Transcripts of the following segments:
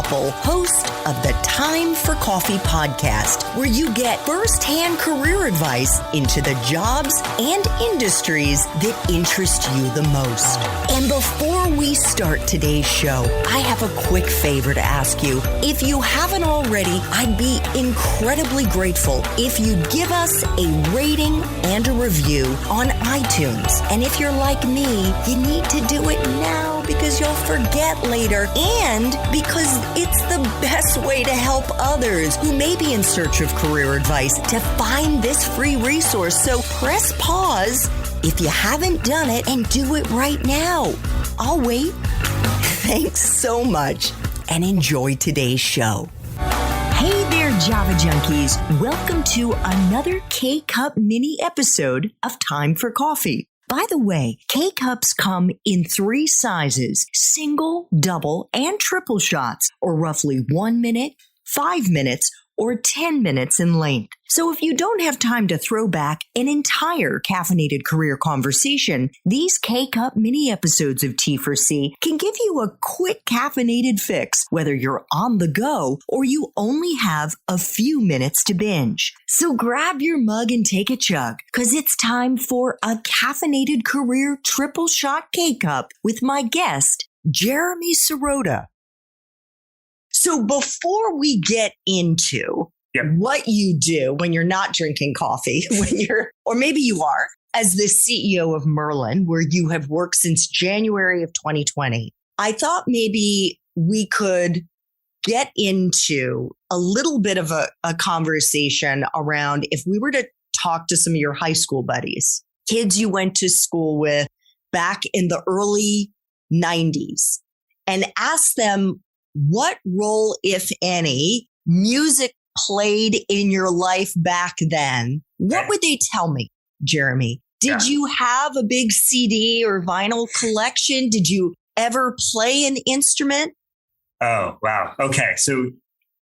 Koppel, host of the Time for Coffee podcast, where you get firsthand career advice into the jobs and industries that interest you the most. And before we start today's show, I have a quick favor to ask you. If you haven't already, I'd be incredibly grateful if you'd give us a rating and a review on iTunes. And if you're like me, you need to do it now because you'll forget later and because it's the best way to help others who may be in search of career advice to find this free resource. So press pause if you haven't done it and do it right now. I'll wait. Thanks so much and enjoy today's show. Hey there, Java Junkies. Welcome to another K-Cup mini episode of Time for Coffee. By the way, K-Cups come in 3 sizes, single, double, and triple shots, or roughly 1 minute, 5 minutes, or 10 minutes in length. So if you don't have time to throw back an entire caffeinated career conversation, these K-Cup mini episodes of T4C can give you a quick caffeinated fix, whether you're on the go or you only have a few minutes to binge. So grab your mug and take a chug, because it's time for a caffeinated career triple shot K-Cup with my guest, Jeremy Sirota. So before we get into what you do when you're not drinking coffee, or maybe you are, as the CEO of Merlin, where you have worked since January of 2020, I thought maybe we could get into a little bit of a conversation around if we were to talk to some of your high school buddies, kids you went to school with back in the early 90s, and ask them, what role, if any, music played in your life back then? What would they tell me, Jeremy? Did you have a big CD or vinyl collection? Did you ever play an instrument? Oh, wow. Okay. So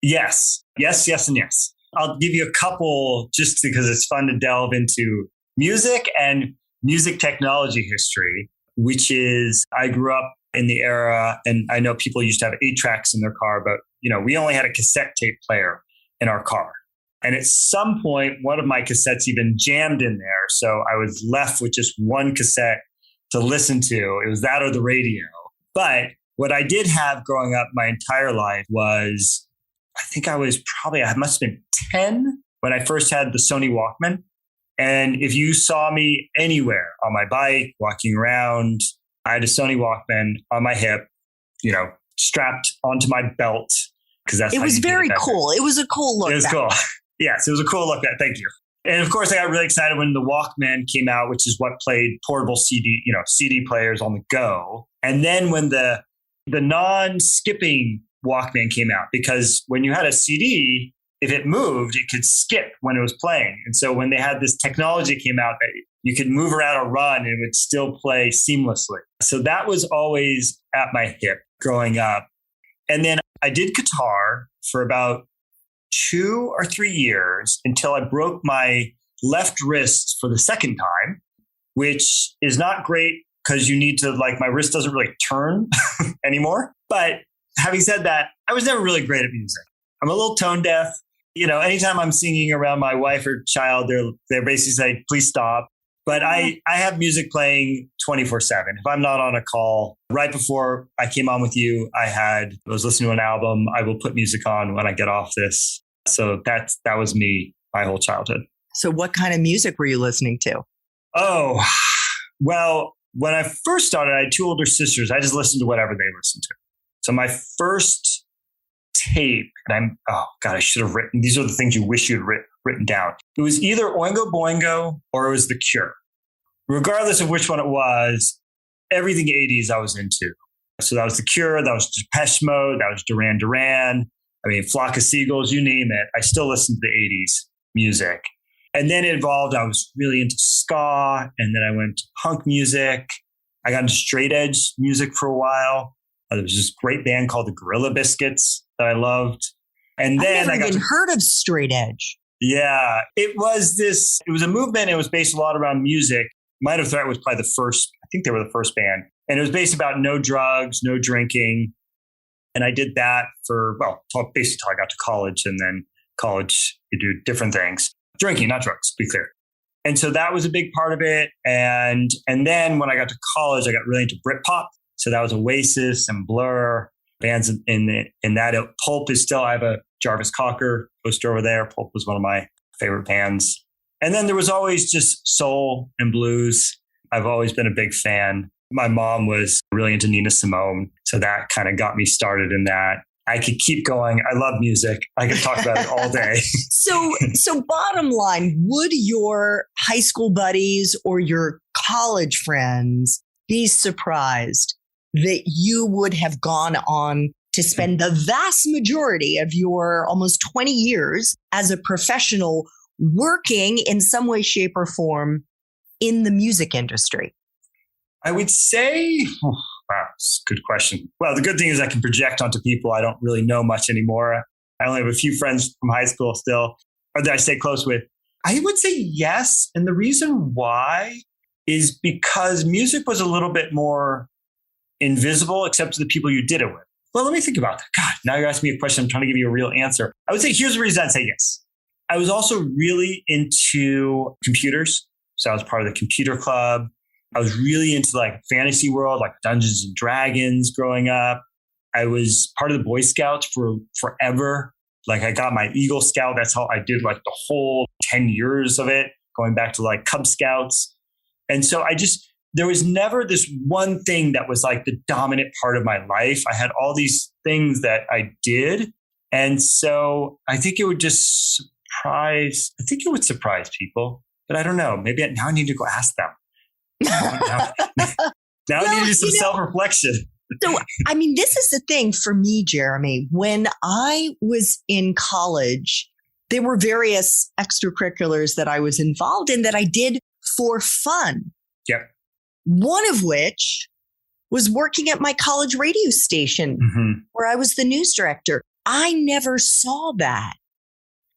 yes, and yes. I'll give you a couple just because it's fun to delve into music and music technology history, which is I grew up in the era, and I know people used to have 8 tracks in their car, but we only had a cassette tape player in our car. And at some point, one of my cassettes even jammed in there. So I was left with just one cassette to listen to. It was that or the radio. But what I did have growing up my entire life was, I must have been 10 when I first had the Sony Walkman. And if you saw me anywhere on my bike, walking around, I had a Sony Walkman on my hip, strapped onto my belt. Because that's it was very cool. It was a cool look. It was cool. Yes, it was a cool look. Thank you. And of course, I got really excited when the Walkman came out, which is what played portable CD players on the go. And then when the non-skipping Walkman came out, because when you had a CD, if it moved, it could skip when it was playing. And so when they had this technology came out that you could move around or run and it would still play seamlessly. So that was always at my hip growing up. And then I did guitar for about 2 or 3 years until I broke my left wrist for the second time, which is not great because you need to, my wrist doesn't really turn anymore. But having said that, I was never really great at music. I'm a little tone deaf. Anytime I'm singing around my wife or child, they're basically saying, please stop. But I have music playing 24/7. If I'm not on a call, right before I came on with you, I was listening to an album. I will put music on when I get off this. So that was me, my whole childhood. So what kind of music were you listening to? Oh, well, when I first started, I had 2 older sisters. I just listened to whatever they listened to. So my first tape, and I should have written, these are the things you wish you'd written down. It was either Oingo Boingo or it was The Cure. Regardless of which one it was, everything 80s I was into. So that was The Cure, that was Depeche Mode, that was Duran Duran. Flock of Seagulls, you name it. I still listen to the 80s music. And then it evolved. I was really into ska, and then I went to punk music. I got into straight edge music for a while. There was this great band called the Gorilla Biscuits that I loved. And then I've never even heard of straight edge. Yeah, it was a movement. It was based a lot around music. Might Have Threat was probably the first, I think they were the first band. And it was based about no drugs, no drinking. And I did that for, basically till I got to college. And then college, you do different things. Drinking, not drugs, to be clear. And so that was a big part of it. And then when I got to college, I got really into Britpop. So that was Oasis and Blur, bands in that. Pulp is still, I have a Jarvis Cocker poster over there. Pulp was one of my favorite bands. And then there was always just soul and blues. I've always been a big fan. My mom was really into Nina Simone. So that kind of got me started in that. I could keep going. I love music. I could talk about it all day. So bottom line, would your high school buddies or your college friends be surprised that you would have gone on to spend the vast majority of your almost 20 years as a professional working in some way, shape, or form in the music industry? I would say, wow, that's a good question. Well, the good thing is I can project onto people I don't really know much anymore. I only have a few friends from high school still, or that I stay close with. I would say yes. And the reason why is because music was a little bit more invisible, except to the people you did it with. Well, let me think about that. God, now you're asking me a question. I'm trying to give you a real answer. I would say here's the reason I'd say yes. I was also really into computers. So I was part of the computer club. I was really into like fantasy world, like Dungeons and Dragons growing up. I was part of the Boy Scouts for forever. Like I got my Eagle Scout. That's how I did like the whole 10 years of it, going back to like Cub Scouts. And so there was never this one thing that was like the dominant part of my life. I had all these things that I did. And so I think it would surprise people, but I don't know. Maybe now I need to go ask them. Now I need to do some self-reflection. So, I mean, this is the thing for me, Jeremy. When I was in college, there were various extracurriculars that I was involved in that I did for fun. Yep. One of which was working at my college radio station where I was the news director. I never saw that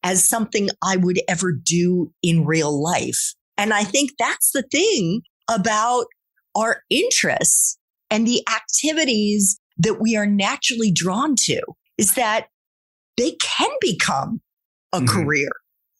as something I would ever do in real life. And I think that's the thing about our interests and the activities that we are naturally drawn to, is that they can become a career.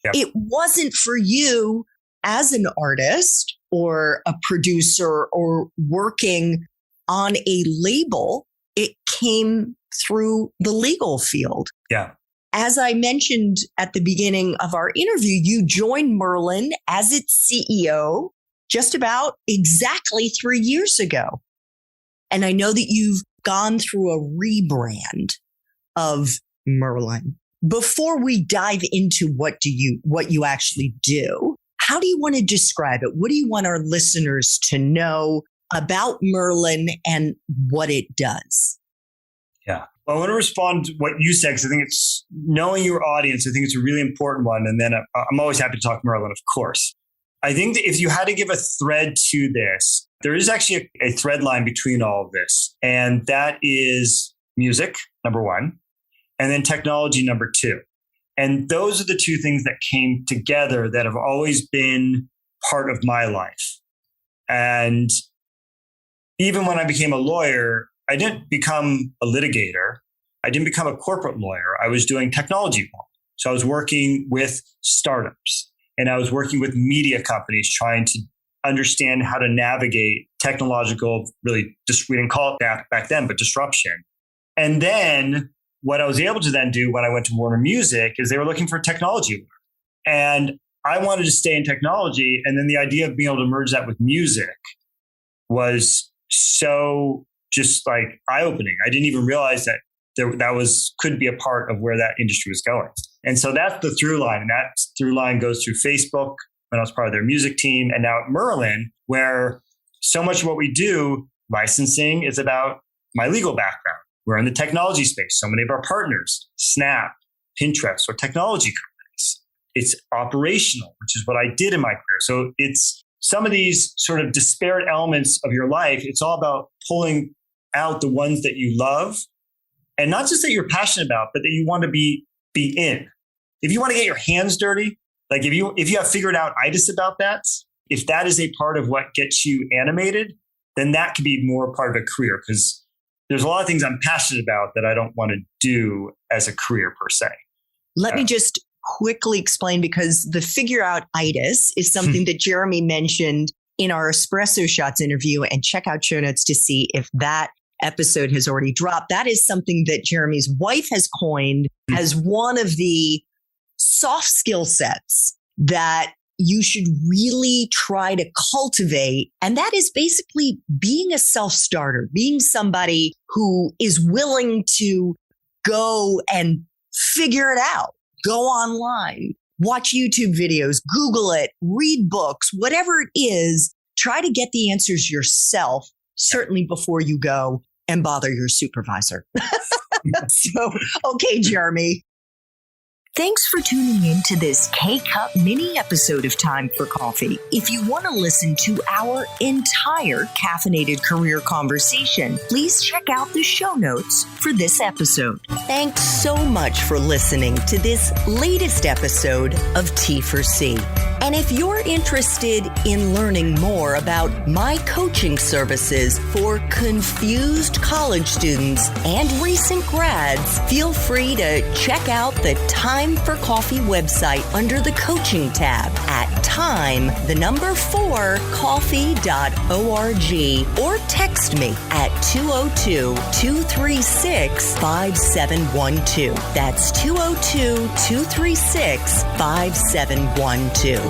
Yep. It wasn't for you as an artist or a producer or working on a label. It came through the legal field. Yeah. As I mentioned at the beginning of our interview, you joined Merlin as its CEO just about exactly 3 years ago. And I know that you've gone through a rebrand of Merlin. Before we dive into what you actually do, how do you want to describe it? What do you want our listeners to know about Merlin and what it does? Yeah. Well, I want to respond to what you said, because I think it's knowing your audience. I think it's a really important one. And then I'm always happy to talk Merlin, of course. I think that if you had to give a thread to this, there is actually a thread line between all of this. And that is music, number one, and then technology, number two. And those are the two things that came together that have always been part of my life. And even when I became a lawyer, I didn't become a litigator. I didn't become a corporate lawyer. I was doing technology law. So I was working with startups and I was working with media companies trying to understand how to navigate technological, really, we didn't call it that back then, but disruption. And then what I was able to then do when I went to Warner Music is they were looking for technology work. And I wanted to stay in technology. And then the idea of being able to merge that with music was so just like eye-opening. I didn't even realize that could be a part of where that industry was going. And so that's the through line. And that through line goes through Facebook when I was part of their music team. And now at Merlin, where so much of what we do, licensing, is about my legal background. We're in the technology space. So many of our partners, Snap, Pinterest, or technology companies. It's operational, which is what I did in my career. So it's some of these sort of disparate elements of your life. It's all about pulling out the ones that you love, and not just that you're passionate about, but that you want to be in. If you want to get your hands dirty, like if you have figured out itis about that, if that is a part of what gets you animated, then that could be more part of a career. Because there's a lot of things I'm passionate about that I don't want to do as a career per se. Let me just quickly explain, because the figure out itis is something that Jeremy mentioned in our Espresso Shots interview, and check out show notes to see if that episode has already dropped. That is something that Jeremy's wife has coined as one of the soft skill sets that you should really try to cultivate. And that is basically being a self-starter, being somebody who is willing to go and figure it out, go online, watch YouTube videos, Google it, read books, whatever it is, try to get the answers yourself, certainly before you go and bother your supervisor. So, okay, Jeremy. Thanks for tuning in to this K-Cup mini episode of Time for Coffee. If you want to listen to our entire caffeinated career conversation, please check out the show notes for this episode. Thanks so much for listening to this latest episode of T4C. And if you're interested in learning more about my coaching services for confused college students and recent grads, feel free to check out the Time for Coffee website under the coaching tab at time4coffee.org, or text me at 202-236-5712. That's 202-236-5712.